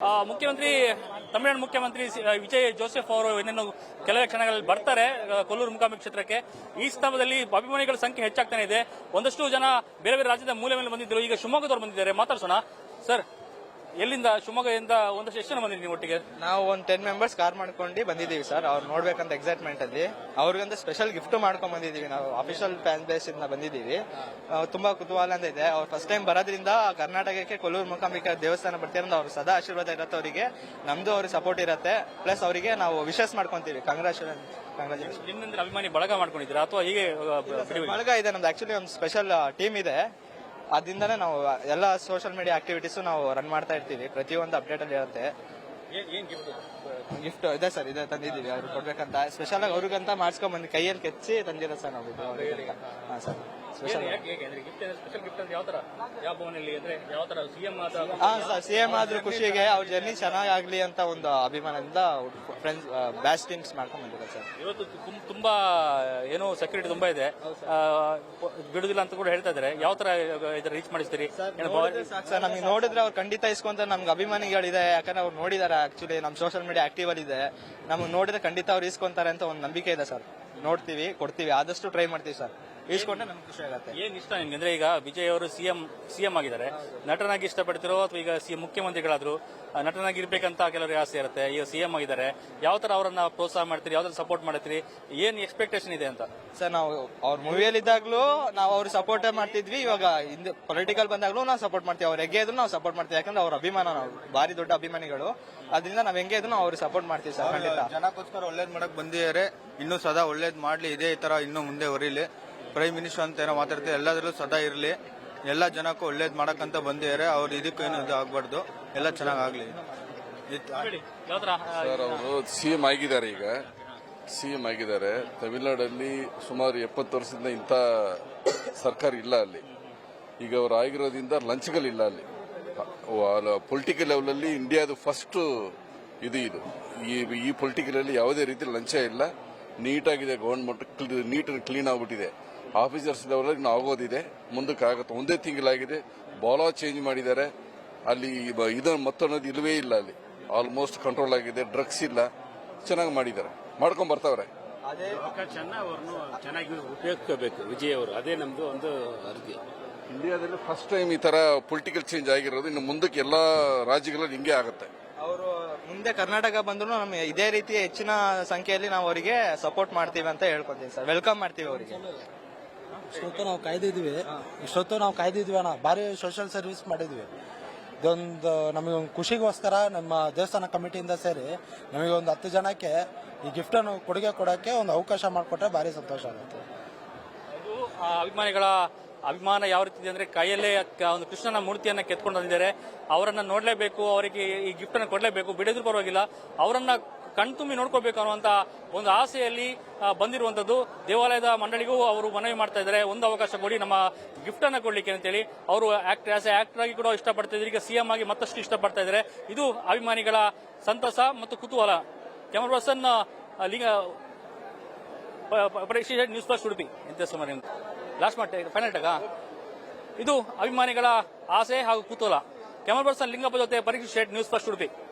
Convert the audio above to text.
ಮುಖ್ಯಮಂತ್ರಿ ತಮಿಳುನಾಡು ಮುಖ್ಯಮಂತ್ರಿ ವಿಜಯ್ ಜೋಸೆಫ್ ಅವರು ಇನ್ನೇನು ಕೆಲವೇ ಕ್ಷಣಗಳಲ್ಲಿ ಬರ್ತಾರೆ ಕೊಲ್ಲೂರು ಮೂಕಾಂಬಿಕಾ ಕ್ಷೇತ್ರಕ್ಕೆ. ಈ ಸಂದರ್ಭದಲ್ಲಿ ಅಭಿಮಾನಿಗಳ ಸಂಖ್ಯೆ ಹೆಚ್ಚಾಗ್ತಾನೆ ಇದೆ. ಒಂದಷ್ಟು ಜನ ಬೇರೆ ಬೇರೆ ರಾಜ್ಯದ ಮೂಲೆ ಮೇಲೆ ಬಂದಿದ್ದರು. ಈಗ ಶಿವಮೊಗ್ಗದವರು ಬಂದಿದ್ದಾರೆ, ಮಾತಾಡ್ಸೋಣ. ಸರ್, ಎಲ್ಲಿಂದ? ಶಿವಮೊಗ್ಗದಿಂದ ಒಂದಷ್ಟು ಎಷ್ಟು ಜನ ಬಂದಿದ್ದೀವಿ ಒಟ್ಟಿಗೆ? ನಾವು ಒಂದು 10 ಮೆಂಬರ್ಸ್ ಕಾರ್ ಮಾಡ್ಕೊಂಡು ಬಂದಿದ್ದೀವಿ ಸರ್. ಅವ್ರು ನೋಡ್ಬೇಕಂತ ಎಕ್ಸೈಟ್ಮೆಂಟ್ ಅಲ್ಲಿ ಅವ್ರಿಗಂತ ಸ್ಪೆಷಲ್ ಗಿಫ್ಟ್ ಮಾಡ್ಕೊಂಡ್ ಬಂದಿದ್ದೀವಿ. ನಾವು ಅಫಿಷಿಯಲ್ ಫ್ಯಾನ್ ಬೇಸ್ ಇಂದ ಬಂದಿದ್ದೀವಿ. ತುಂಬಾ ಕುತೂಹಲ ಅಂತ ಇದೆ. ಅವ್ರು ಫಸ್ಟ್ ಟೈಮ್ ಬರೋದ್ರಿಂದ ಕರ್ನಾಟಕಕ್ಕೆ ಕೊಲ್ಲೂರು ಮೂಕಾಂಬಿಕಾ ದೇವಸ್ಥಾನ ಬರ್ತಿರೋದು ಅವ್ರು ಸದಾ ಆಶೀರ್ವಾದ ಇರುತ್ತೆ ಅವರಿಗೆ. ನಮ್ದು ಅವ್ರಿಗೆ ಸಪೋರ್ಟ್ ಇರುತ್ತೆ. ಪ್ಲಸ್ ಅವರಿಗೆ ನಾವು ವಿಶಸ್ ಮಾಡ್ಕೊಂತೀವಿ. ಕಂಗ್ರಾಚುಲೇಷನ್. ನಿಮ್ಮಂದ್ರೆ ಅಭಿಮಾನಿ ಬಳಗ ಮಾಡ್ಕೊಂಡಿದ್ದೀರಾ ಅಥವಾ ಹೀಗೆ? ಬಳಗ ಇದೆ ನಮ್ದು. ಆಕ್ಚುಲಿ ಒಂದು ಸ್ಪೆಷಲ್ ಟೀಮ್ ಇದೆ. ಅದರಿಂದನೇ ನಾವು ಎಲ್ಲ ಸೋಷಿಯಲ್ ಮೀಡಿಯಾ ಆಕ್ಟಿವಿಟೀಸ್ ನಾವು ರನ್ ಮಾಡ್ತಾ ಇರ್ತೀವಿ. ಪ್ರತಿಯೊಂದು ಅಪ್ಡೇಟ್ ಅಲ್ಲಿ ಇರುತ್ತೆ. ಗಿಫ್ಟ್ ಇದೆ ಸರ್, ಇದೆ ತಂದಿದ್ದೀವಿ. ಅವ್ರು ಕೊಡ್ಬೇಕಂತ ಸ್ಪೆಷಲ್ ಆಗಿ ಅವ್ರಿಗಂತ ಮಾಡ್ಸ್ಕೊಂಡ್ ಬಂದು ಕೈಯಲ್ಲಿ ಕೆಚ್ಚಿ ತಂದಿರೋ ಸರ್ ನಾವು. ಸರ್ ಸ್ಪೆಷಲ್ ಸಿಎಂ ಆದ್ರೂ ಖುಷಿಗೆ ಅವ್ರ ಜರ್ನಿ ಚೆನ್ನಾಗಾಗ್ಲಿ ಅಂತ ಒಂದು ಅಭಿಮಾನದಿಂದ ಫ್ರೆಂಡ್ಸ್ ಬ್ಯಾಚ್ ಟೀಮ್ಸ್ ಮಾಡ್ಕೊಂಡ್ ಬಂದಿದ್ದಾರೆ ಸರ್. ಇವತ್ತು ತುಂಬಾ ಏನೋ ಸೆಕ್ಯೂರಿಟಿ ತುಂಬಾ ಇದೆ, ಬಿಡುದಿಲ್ಲ ಅಂತ ಕೂಡ ಹೇಳ್ತಾ ಇದ್ದಾರೆ. ಯಾವ ತರ ರೀಚ್ ಮಾಡಿಸ್ತೀರಿ? ಸರ್ ನಮ್ಗೆ ನೋಡಿದ್ರೆ ಅವ್ರು ಖಂಡಿತ ಇಸ್ಕೊಂತ ನಮ್ಗೆ ಅಭಿಮಾನಿಗಳಿದೆ. ಯಾಕಂದ್ರೆ ಅವ್ರು ನೋಡಿದಾರೆ. ಆಕ್ಚುಲಿ ನಮ್ ಸೋಷಿಯಲ್ ಮೀಡಿಯಾ ಆಕ್ಟಿವ್ ಅಲ್ಲಿ ಇದೆ. ನಮ್ಗೆ ನೋಡಿದ್ರೆ ಖಂಡಿತ ಅವ್ರು ಇಸ್ಕೊಂತಾರೆ ಅಂತ ಒಂದು ನಂಬಿಕೆ ಇದೆ ಸರ್. ನೋಡ್ತೀವಿ, ಕೊಡ್ತೀವಿ, ಆದಷ್ಟು ಟ್ರೈ ಮಾಡ್ತೀವಿ ಸರ್. ಇಸ್ಕೊಂಡ್ರೆ ನಮ್ಗೆ ಖುಷಿ ಆಗುತ್ತೆ. ಏನ್ ಇಷ್ಟ ನಿಮ್ಗೆ? ಅಂದ್ರೆ ಈಗ ವಿಜಯ್ ಅವರು ಸಿಎಂ ಆಗಿದ್ದಾರೆ, ನಟನಾಗಿ ಇಷ್ಟಪಡ್ತಿರೋ ಅಥವಾ ಈಗ ಮುಖ್ಯಮಂತ್ರಿಗಳಾದ್ರು ನಟನಾಗಿ ಇರ್ಬೇಕಂತ ಕೆಲವರಿಗೆ ಆಸೆ ಇರುತ್ತೆ. ಈಗ ಸಿಎಂ ಆಗಿದ್ದಾರೆ, ಯಾವ ತರ ಅವರನ್ನ ಪ್ರೋತ್ಸಾಹ ಮಾಡ್ತೀರಿ, ಯಾವ ತರ ಸಪೋರ್ಟ್ ಮಾಡ್ತೀರಿ, ಏನ್ ಎಕ್ಸ್ಪೆಕ್ಟೇಷನ್ ಇದೆ ಅಂತ? ಸರ್ ನಾವು ಅವ್ರ ಮೂವಿಯಲ್ಲಿ ಇದ್ದಾಗ್ಲೂ ನಾವು ಅವ್ರು ಸಪೋರ್ಟ್ ಮಾಡ್ತಿದ್ವಿ. ಇವಾಗ ಪೊಲಿಟಿಕಲ್ ಬಂದಾಗ್ಲೂ ನಾವು ಸಪೋರ್ಟ್ ಮಾಡ್ತೀವಿ. ಅವ್ರು ಹೆಂಗೆ ಇದ್ರು ನಾವು ಸಪೋರ್ಟ್ ಮಾಡ್ತೀವಿ. ಯಾಕಂದ್ರೆ ಅವ್ರ ಅಭಿಮಾನ, ನಾವು ಭಾರಿ ದೊಡ್ಡ ಅಭಿಮಾನಿಗಳು. ಅದರಿಂದ ನಾವ್ ಹೆಂಗೆ ಇದ್ರು ಅವ್ರು ಸಪೋರ್ಟ್ ಮಾಡ್ತೀವಿ ಸರ್. ಖಂಡಿತ ಜನಕ್ಕೋಸ್ಕರ ಒಳ್ಳೇದ್ ಮಾಡಕ್ ಬಂದಿದ್ದಾರೆ. ಇನ್ನೂ ಸದಾ ಒಳ್ಳೇದ್ ಮಾಡ್ಲಿ, ಇದೇ ತರ ಇನ್ನೂ ಮುಂದೆ ಹೊರೀಲಿ. ಪ್ರೈಮ್ ಮಿನಿಸ್ಟರ್ ಅಂತ ಏನೋ ಮಾತಾಡ್ತಾರೆ, ಎಲ್ಲಾದ್ರೂ ಸದಾ ಇರಲಿ. ಎಲ್ಲ ಜನಕ್ಕೂ ಒಳ್ಳೇದ್ ಮಾಡಕ್ಕಂತ ಬಂದಿದ್ದಾರೆ. ಅವ್ರು ಇದಕ್ಕೇನು ಇದು ಆಗ್ಬಾರ್ದು, ಎಲ್ಲ ಚೆನ್ನಾಗಾಗ್ಲಿ. ಸರ್ ಅವರು ಸಿಎಂ ಆಗಿದ್ದಾರೆ. ಈಗ ಸಿಎಂ ಆಗಿದ್ದಾರೆ. ತಮಿಳುನಾಡಲ್ಲಿ ಸುಮಾರು 70 ವರ್ಷದಿಂದ ಇಂಥ ಸರ್ಕಾರ ಇಲ್ಲ ಅಲ್ಲಿ. ಈಗ ಅವರು ಆಗಿರೋದ್ರಿಂದ ಲಂಚ್ಗಳಿಲ್ಲ ಅಲ್ಲಿ. ಪೊಲಿಟಿಕಲ್ ಲೆವೆಲ್ ಅಲ್ಲಿ ಇಂಡಿಯಾದ ಫಸ್ಟ್ ಇದು ಈ ಪೊಲಿಟಿಕಲ್ ಅಲ್ಲಿ ಯಾವುದೇ ರೀತಿ ಲಂಚ ಇಲ್ಲ. ನೀಟಾಗಿದೆ ಗವರ್ಮೆಂಟ್, ನೀಟ್ ಕ್ಲೀನ್ ಆಗ್ಬಿಟ್ಟಿದೆ. ಆಫೀಸರ್ಸ್ ಲೆವೆಲ್ ಇನ್ನು ಆಗೋದಿದೆ, ಮುಂದಕ್ಕೆ ಆಗುತ್ತೆ. ಒಂದೇ ತಿಂಗಳಾಗಿದೆ. ಬಾಲಾ ಚೇಂಜ್ ಮಾಡಿದ್ದಾರೆ ಅಲ್ಲಿ. ಇದನ್ನು ಮತ್ತೊನ್ನೋದು ಇಲ್ಲವೇ ಇಲ್ಲ ಅಲ್ಲಿ. ಆಲ್ಮೋಸ್ಟ್ ಕಂಟ್ರೋಲ್ ಆಗಿದೆ. ಡ್ರಗ್ಸ್ ಇಲ್ಲ. ಚೆನ್ನಾಗಿ ಮಾಡಿದ್ದಾರೆ, ಮಾಡ್ಕೊಂಡ್ ಬರ್ತಾವ್ರೆ. ಚೆನ್ನಾಗಿ ಉಪಯೋಗಿಸಬೇಕು ವಿಜಯ್ ಅವರು. ಅದೇ ನಮ್ದು ಒಂದು ಅರ್ಜಿ. ಇಂಡಿಯಾದಲ್ಲಿ ಫಸ್ಟ್ ಟೈಮ್ ಈ ತರ ಪೊಲಿಟಿಕಲ್ ಚೇಂಜ್ ಆಗಿರೋದು. ಇನ್ನು ಮುಂದಕ್ಕೆ ಎಲ್ಲಾ ರಾಜ್ಯಗಳಲ್ಲಿ ಹಿಂಗೆ ಆಗುತ್ತೆ. ಅವರು ಮುಂದೆ ಕರ್ನಾಟಕ ಬಂದ್ರು ನಮ್ಗೆ ಇದೇ ರೀತಿ ಹೆಚ್ಚಿನ ಸಂಖ್ಯೆಯಲ್ಲಿ ನಾವು ಅವರಿಗೆ ಸಪೋರ್ಟ್ ಮಾಡ್ತೀವಿ ಅಂತ ಹೇಳ್ಕೊತೀವಿ ಸರ್. ವೆಲ್ಕಮ್ ಮಾಡ್ತೀವಿ ಅವರಿಗೆ. ಇಷ್ಟೊತ್ತು ನಾವು ಕಾಯ್ದಿದ್ವಿ ಅಣ್ಣ. ಭಾರಿ ಸೋಷಿಯಲ್ ಸರ್ವಿಸ್ ಮಾಡಿದ್ವಿ. ಇದೊಂದು ನಮಗೊಂದು ಖುಷಿಗೋಸ್ಕರ ನಮ್ಮ ದೇವಸ್ಥಾನ ಕಮಿಟಿಯಿಂದ ಸೇರಿ ನಮಗೆ ಒಂದು 10 ಜನಕ್ಕೆ ಈ ಗಿಫ್ಟ್ ಅನ್ನು ಕೊಡುಗೆ ಕೊಡೋಕೆ ಒಂದು ಅವಕಾಶ ಮಾಡಿಕೊಟ್ರೆ ಭಾರಿ ಸಂತೋಷ ಆಗುತ್ತೆ. ಅದು ಅಭಿಮಾನಿಗಳ ಅಭಿಮಾನ ಯಾವ ರೀತಿ ಇದೆ ಅಂದ್ರೆ, ಕೈಯಲ್ಲೇ ಒಂದು ಕೃಷ್ಣನ ಮೂರ್ತಿಯನ್ನ ಕೆತ್ಕೊಂಡು ಬಂದಿದ್ದಾರೆ. ಅವರನ್ನ ನೋಡ್ಲೇಬೇಕು, ಅವರಿಗೆ ಈ ಗಿಫ್ಟ್ ಅನ್ನು ಕೊಡ್ಲೇಬೇಕು, ಬಿಡೋದ್ರ ಪರವಾಗಿಲ್ಲ, ಅವರನ್ನ ಕಣ್ತುಂಬಿ ನೋಡ್ಕೋಬೇಕು ಅನ್ನುವಂತ ಒಂದು ಆಸೆಯಲ್ಲಿ ಬಂದಿರುವಂತದ್ದು. ದೇವಾಲಯದ ಮಂಡಳಿಗೂ ಅವರು ಮನವಿ ಮಾಡ್ತಾ ಇದ್ದಾರೆ, ಒಂದು ಅವಕಾಶ ಕೊಡಿ ನಮ್ಮ ಗಿಫ್ಟ್ ಅನ್ನ ಕೊಡ್ಲಿಕ್ಕೆ ಅಂತೇಳಿ. ಅವರು ಆಕ್ಟರ್ ಆಗಿ ಕೂಡ ಇಷ್ಟಪಡ್ತಾ ಇದ್ದಾರೆ. ಈಗ ಸಿಎಂ ಆಗಿ ಮತ್ತಷ್ಟು ಇಷ್ಟಪಡ್ತಾ ಇದ್ದಾರೆ. ಇದು ಅಭಿಮಾನಿಗಳ ಸಂತಸ ಮತ್ತು ಕುತೂಹಲ. ಕ್ಯಾಮರಾ ಪರ್ಸನ್ ಪರೀಕ್ಷೆ ನ್ಯೂಸ್ ಪ್ಲಸ್ ಉಡುಪಿ ಇಂಥ ಸುಮಾರು ಲಾಸ್ಟ್ ಮಾಡಿ ಫೈನಲ್ ಟಗ. ಇದು ಅಭಿಮಾನಿಗಳ ಆಸೆ ಹಾಗೂ ಕುತೂಹಲ. ಕ್ಯಾಮರಾ ಪರ್ಸನ್ ಲಿಂಗಪ್ಪ ಜೊತೆ ಪರೀಕ್ಷೆ ನ್ಯೂಸ್ ಫಸ್ಟ್ ಉಡುಪಿ.